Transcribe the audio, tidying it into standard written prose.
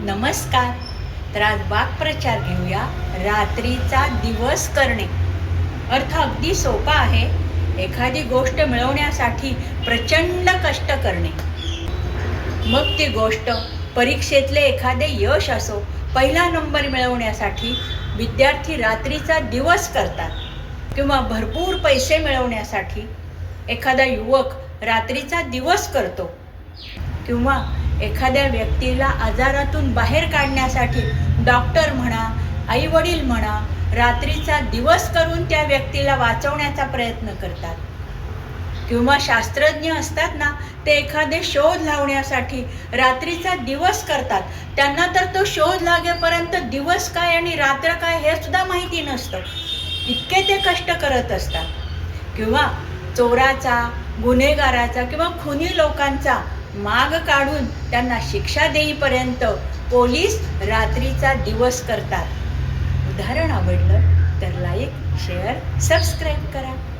नमस्कार. तर आज वाक्प्रचार घेऊया. रात्रीचा दिवस करणे. अर्थ अगदी सोपा आहे. एखादी गोष्ट मिळवण्यासाठी प्रचंड कष्ट करणे. मग ती गोष्ट परीक्षेतले एखादे यश असो, पहिला नंबर मिळवण्यासाठी विद्यार्थी रात्रीचा दिवस करतात किंवा भरपूर पैसे मिळवण्यासाठी एखादा युवक रात्रीचा दिवस करतो किंवा एखाद्या व्यक्तीला आजारातून बाहेर काढण्यासाठी डॉक्टर म्हणा, आईवडील म्हणा, रात्रीचा दिवस करून त्या व्यक्तीला वाचवण्याचा प्रयत्न करतात. किंवा शास्त्रज्ञ असतात ना, ते एखादे शोध लावण्यासाठी रात्रीचा दिवस करतात. त्यांना तर तो शोध लागेपर्यंत दिवस काय आणि रात्र काय हे सुद्धा माहिती नसतं. इतके ते कष्ट करत असतात. किंवा चोराचा, गुन्हेगाराचा किंवा खुनी लोकांचा माग काढून त्यांना शिक्षा देईपर्यंत पोलीस रात्रीचा दिवस करतात. उदाहरण आवडलं तर लाईक, शेअर, सबस्क्राईब करा.